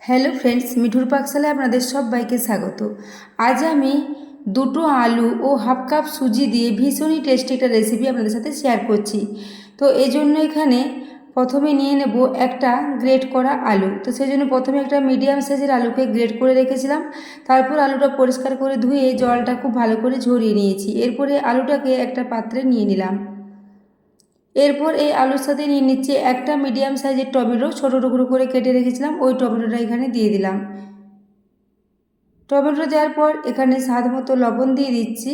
Hello friends, মিঠুর পাকশালায় আপনাদের সবাইকে স্বাগত। আজ আমি দুটো আলু ও হাফ কাপ সুজি দিয়ে ভীষণই টেস্টি একটা রেসিপি আপনাদের সাথে শেয়ার করছি। তো এই জন্য এখানে প্রথমে নিয়ে নেব একটা গ্রেট করা আলু। তো সেই জন্য প্রথমে একটা মিডিয়াম সাইজের আলুকে গ্রেট করে রেখেছিলাম। তারপর আলুটা পরিষ্কার করে ধুয়ে জলটা খুব ভালো করে ঝরিয়ে নিয়েছি। এরপরে আলুটাকে একটা পাত্রে নিয়ে নিলাম। এরপর এই আলুর সাথে নিয়ে নিচ্ছি একটা মিডিয়াম সাইজের টমেটো, ছোটো টুকরো করে কেটে রেখেছিলাম। ওই টমেটোটা এখানে দিয়ে দিলাম। টমেটো দেওয়ার পর এখানে স্বাদ মতো লবণ দিয়ে দিচ্ছি।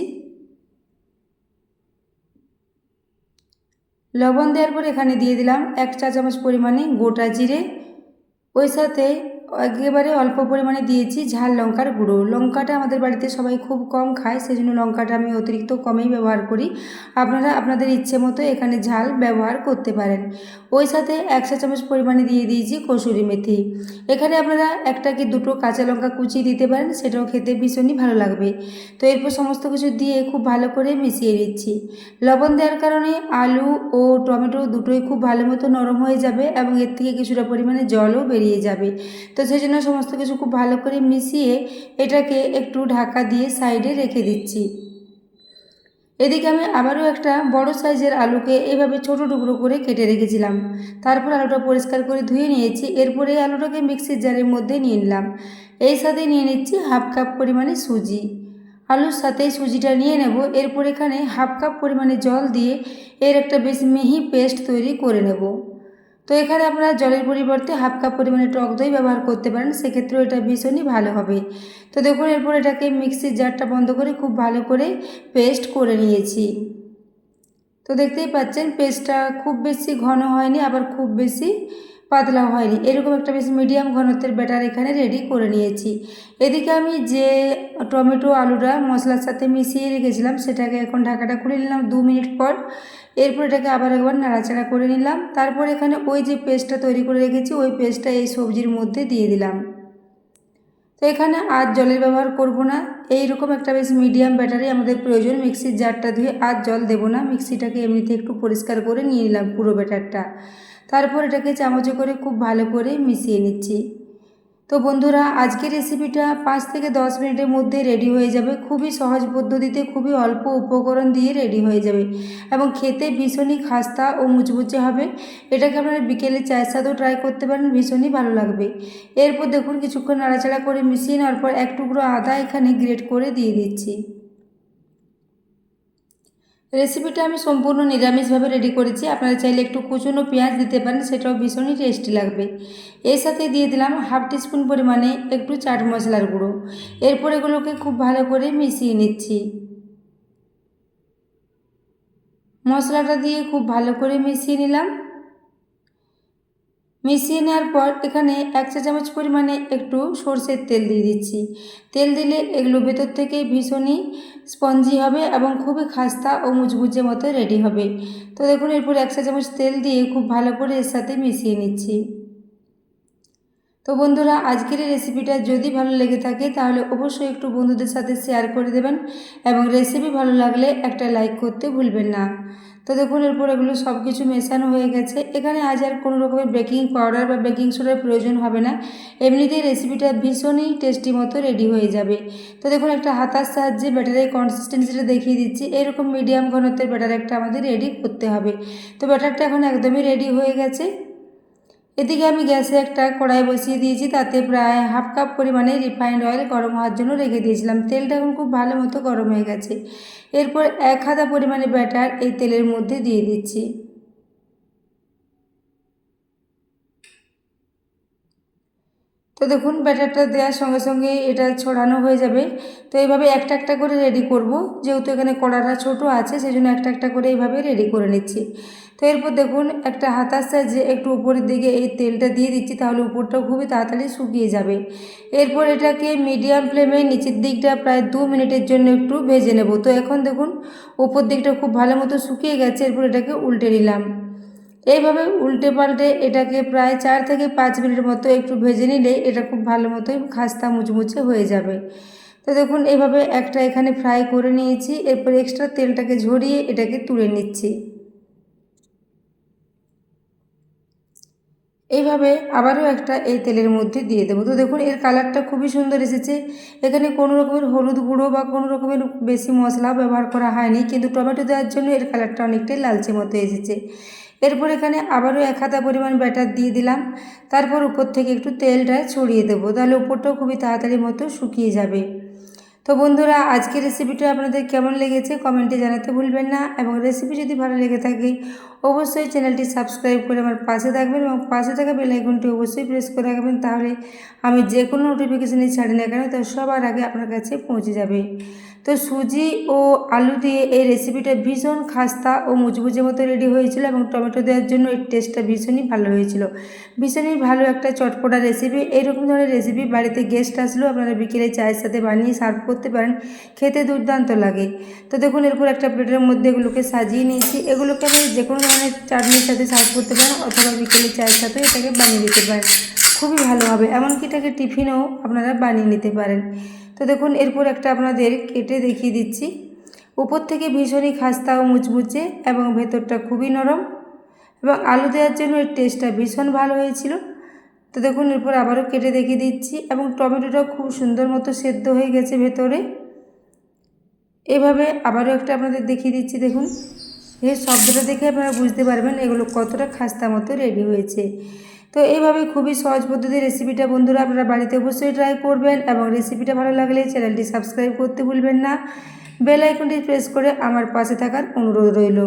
লবণ দেওয়ার পর এখানে দিয়ে দিলাম 1 চা চামচ পরিমাণে গোটা জিরে। ওই সাথে একেবারে অল্প পরিমাণে দিয়েছি ঝাল লঙ্কার গুঁড়ো। লঙ্কাটা আমাদের বাড়িতে সবাই খুব কম খায়, সেই জন্য লঙ্কাটা আমি অতিরিক্ত কমেই ব্যবহার করি। আপনারা আপনাদের ইচ্ছে মতো এখানে ঝাল ব্যবহার করতে পারেন। ওই সাথে 1 চা চামচ পরিমাণে দিয়ে দিয়েছি কসুরি মেথি। এখানে আপনারা একটা কি দুটো কাঁচা লঙ্কা কুচিয়ে দিতে পারেন, সেটাও খেতে ভীষণই ভালো লাগবে। তো এরপর সমস্ত কিছু দিয়ে খুব ভালো করে মিশিয়ে নিচ্ছি। লবণ দেওয়ার কারণে আলু ও টমেটো দুটোই খুব ভালো মতো নরম হয়ে যাবে এবং এর থেকে কিছুটা পরিমাণে জলও বেরিয়ে যাবে। তো সেই জন্য সমস্ত কিছু খুব ভালো করে মিশিয়ে এটাকে একটু ঢাকা দিয়ে সাইডে রেখে দিচ্ছি। এদিকে আমি আবারও একটা বড় সাইজের আলুকে এভাবে ছোট টুকরো করে কেটে রেখেছিলাম। তারপর আলুটা পরিষ্কার করে ধুয়ে নিয়েছি। এরপরে এই আলুটাকে মিক্সির জারের মধ্যে নিয়ে নিলাম। এই সাথে নিয়ে নিচ্ছি হাফ কাপ পরিমাণে সুজি। আলুর সাথে সুজিটা নিয়ে নেব। এরপর এখানে হাফ কাপ পরিমাণে জল দিয়ে এর একটা বেশ মিহি পেস্ট তৈরি করে নেব। তো এখানে আপনারা জলের পরিবর্তে হাফ কাপ পরিমাণে টক দই ব্যবহার করতে পারেন, সেক্ষেত্রেও এটা ভীষণই ভালো হবে। তো দেখুন এরপর এটাকে মিক্সির জারটা বন্ধ করে খুব ভালো করে পেস্ট করে নিয়েছি। তো দেখতেই পাচ্ছেন পেস্টটা খুব বেশি ঘন হয়নি, আবার খুব বেশি পাতলাও হয়নি, এরকম একটা বেশ মিডিয়াম ঘনত্বের ব্যাটার এখানে রেডি করে নিয়েছি। এদিকে আমি যে টমেটো আলুটা মশলার সাথে মিশিয়ে রেখেছিলাম সেটাকে এখন ঢাকাটা খুলে নিলাম 2 মিনিট পর। এরপর এটাকে আবার একবার নাড়াচাড়া করে নিলাম। তারপর এখানে ওই যে পেস্টটা তৈরি করে রেখেছি ওই পেস্টটা এই সবজির মধ্যে দিয়ে দিলাম। তো এখানে আর জলের ব্যবহার করব না। এইরকম একটা বেশ মিডিয়াম ব্যাটারি আমাদের প্রয়োজন। মিক্সির জারটা ধুয়ে আর জল দেব না, মিক্সিটাকে এমনিতে একটু পরিষ্কার করে নিয়ে নিলাম পুরো ব্যাটারটা। তারপর এটাকে চামচে করে খুব ভালো করে মিশিয়ে নিচ্ছি। তো বন্ধুরা, আজকের রেসিপিটা 5 থেকে 10 মিনিটের মধ্যে রেডি হয়ে যাবে। খুবই সহজ পদ্ধতিতে, খুবই অল্প উপকরণ দিয়ে রেডি হয়ে যাবে এবং খেতে ভীষণই খাস্তা ও মুচমুচে হবে। এটাকে আপনারা বিকেলে চায়ের সাথেও ট্রাই করতে পারেন, ভীষণই ভালো লাগবে। এরপর দেখুন কিছুক্ষণ নাড়াচাড়া করে মিশিয়ে নেওয়ার পর এক টুকরো আদা এখানে গ্রেট করে দিয়ে দিচ্ছি। রেসিপিটা আমি সম্পূর্ণ নিরামিষভাবে রেডি করেছি, আপনারা চাইলে একটু কুচনো পেঁয়াজ দিতে পারেন, সেটাও ভীষণই টেস্টি লাগবে। এর সাথে দিয়ে দিলাম হাফ টিস্পুন পরিমাণে একটু চাট মশলার গুঁড়ো। এরপর এগুলোকে খুব ভালো করে মিশিয়ে নিচ্ছি। মশলাটা দিয়ে খুব ভালো করে মিশিয়ে নিলাম। মিশিয়ে নেওয়ার পর এখানে 1 চা চামচ পরিমাণে একটু সরষের তেল দিয়ে দিচ্ছি। তেল দিলে এগুলো ভেতর থেকে ভীষণই স্পঞ্জি হবে এবং খুবই খাস্তা ও মুচমুচে মতো রেডি হবে। তো দেখুন এরপর 1 চা চামচ তেল দিয়ে খুব ভালো করে এর সাথে মিশিয়ে নিচ্ছি। তো বন্ধুরা, আজকের এই রেসিপিটা যদি ভালো লেগে থাকে তাহলে অবশ্যই একটু বন্ধুদের সাথে শেয়ার করে দেবেন এবং রেসিপি ভালো লাগলে একটা লাইক করতে ভুলবেন না। তো দেখুন এরপর এগুলো সব কিছু মেশানো হয়ে গেছে। এখানে আজ আর কোনো রকমের বেকিং পাউডার বা বেকিং সোডার প্রয়োজন হবে না, এমনিতেই রেসিপিটা ভীষণই টেস্টি মতো রেডি হয়ে যাবে। তো দেখুন একটা হাতার সাহায্যে ব্যাটারের কনসিস্টেন্সিটা দেখিয়ে দিচ্ছি। এরকম মিডিয়াম ঘনত্বের ব্যাটার একটা আমাদের রেডি করতে হবে। তো ব্যাটারটা এখন একদমই রেডি হয়ে গেছে। এদিকে আমি গ্যাসে একটা কড়াই বসিয়ে দিয়েছি, তাতে প্রায় হাফ কাপ পরিমাণে রিফাইন্ড অয়েল গরম হওয়ার জন্য রেখে দিয়েছিলাম। তেলটা এখন খুব ভালো মতো গরম হয়ে গেছে। এরপর 1 হাতা পরিমাণে ব্যাটার এই তেলের মধ্যে দিয়ে দিচ্ছি। তো দেখুন ব্যাটারটা দেওয়ার সঙ্গে সঙ্গে এটা ছড়ানো হয়ে যাবে। তো এইভাবে একটা একটা করে রেডি করব, যেহেতু এখানে কড়াটা ছোট আছে সেই জন্য একটা একটা করে এইভাবে রেডি করে নিচ্ছি। তো এরপর দেখুন একটা হাতার সাহায্যে একটু উপরের দিকে এই তেলটা দিয়ে দিচ্ছি, তাহলে উপরটাও খুবই তাড়াতাড়ি শুকিয়ে যাবে। এরপর এটাকে মিডিয়াম ফ্লেমে নিচের দিকটা প্রায় 2 মিনিটের জন্য একটু ভেজে নেব। তো এখন দেখুন উপর দিকটা খুব ভালো মতো শুকিয়ে গেছে। এরপর এটাকে উল্টে নিলাম। এইভাবে উল্টে পাল্টে এটাকে প্রায় 4 থেকে 5 মিনিট মতো একটু ভেজে নিলে এটা খুব ভালো মতোই খাস্তা মুচমুচে হয়ে যাবে। তো দেখুন এইভাবে একটা এখানে ফ্রাই করে নিয়েছি। এরপর এক্সট্রা তেলটাকে ঝরিয়ে এটাকে তুলে নিচ্ছি। এইভাবে আবারও একটা এই তেলের মধ্যে দিয়ে দেবো। তো দেখুন এর কালারটা খুবই সুন্দর এসেছে। এখানে কোনো রকমের হলুদ গুঁড়ো বা কোনো রকমের বেশি মশলা ব্যবহার করা হয়নি, কিন্তু টমেটো দেওয়ার জন্য এর কালারটা অনেকটাই লালচে মতো এসেছে। এরপর এখানে আবারও 1 হাতা পরিমাণ ব্যাটার দিয়ে দিলাম। তারপর উপর থেকে একটু তেলটা ছড়িয়ে দেবো, তাহলে উপরটাও খুবই তাড়াতাড়ি মতো শুকিয়ে যাবে। তো বন্ধুরা, আজকের রেসিপিটা আপনাদের কেমন লেগেছে কমেন্টে জানাতে ভুলবেন না, এবং রেসিপি যদি ভালো লেগে থাকে অবশ্যই চ্যানেলটি সাবস্ক্রাইব করে আমার পাশে থাকবেন, এবং পাশে থাকা বেল আইকনটি অবশ্যই প্রেস করে রাখবেন, তাহলে আমি যে কোনো নোটিফিকেশানই ছাড়ি না কেন তা সবার আগে আপনার কাছে পৌঁছে যাবে। তো সুজি ও আলু দিয়ে এই রেসিপিটা ভীষণ খাস্তা ও মুচমুচে মতো রেডি হয়েছিল, এবং টমেটো দেওয়ার জন্য এর টেস্টটা ভীষণই ভালো হয়েছিল। ভীষণই ভালো একটা চটপটা রেসিপি। এইরকম ধরনের রেসিপি বাড়িতে গেস্ট আসলেও আপনারা বিকেলে চায়ের সাথে বানিয়ে সার্ভ করতে পারেন, খেতে দুর্দান্ত লাগে। তো দেখুন এরপর একটা প্লেটের মধ্যে এগুলোকে সাজিয়ে নিয়েছি। এগুলোকে আপনি যে কোনো ধরনের চাটনির সাথে সার্ভ করতে পারেন, অথবা বিকেলে চায়ের সাথেও এটাকে বানিয়ে দিতে পারেন, খুবই ভালো হবে। এমনকি এটাকে টিফিনেও আপনারা বানিয়ে নিতে পারেন। তো দেখুন এরপর একটা আপনাদের কেটে দেখিয়ে দিচ্ছি। উপর থেকে ভীষণই খাস্তা ও মুচমুচে, এবং ভেতরটা খুবই নরম, এবং আলু দেওয়ার জন্য এর টেস্টটা ভীষণ ভালো হয়েছিল। তো দেখুন এরপর আবারও কেটে দেখিয়ে দিচ্ছি, এবং টমেটোটাও খুব সুন্দর মতো সেদ্ধ হয়ে গেছে ভেতরে। এভাবে আবারও একটা আপনাদের দেখিয়ে দিচ্ছি। দেখুন এর শব্দটা দেখে আপনারা বুঝতে পারবেন এগুলো কতটা খাস্তা মতো রেডি হয়েছে। তো এইভাবে খুবই সহজ পদ্ধতির রেসিপিটা বন্ধুরা আপনারা বাড়িতে অবশ্যই ট্রাই করবেন, এবং রেসিপিটা ভালো লাগলে চ্যানেলটি সাবস্ক্রাইব করতে ভুলবেন না। বেল আইকনটি প্রেস করে আমার পাশে থাকার অনুরোধ রইল।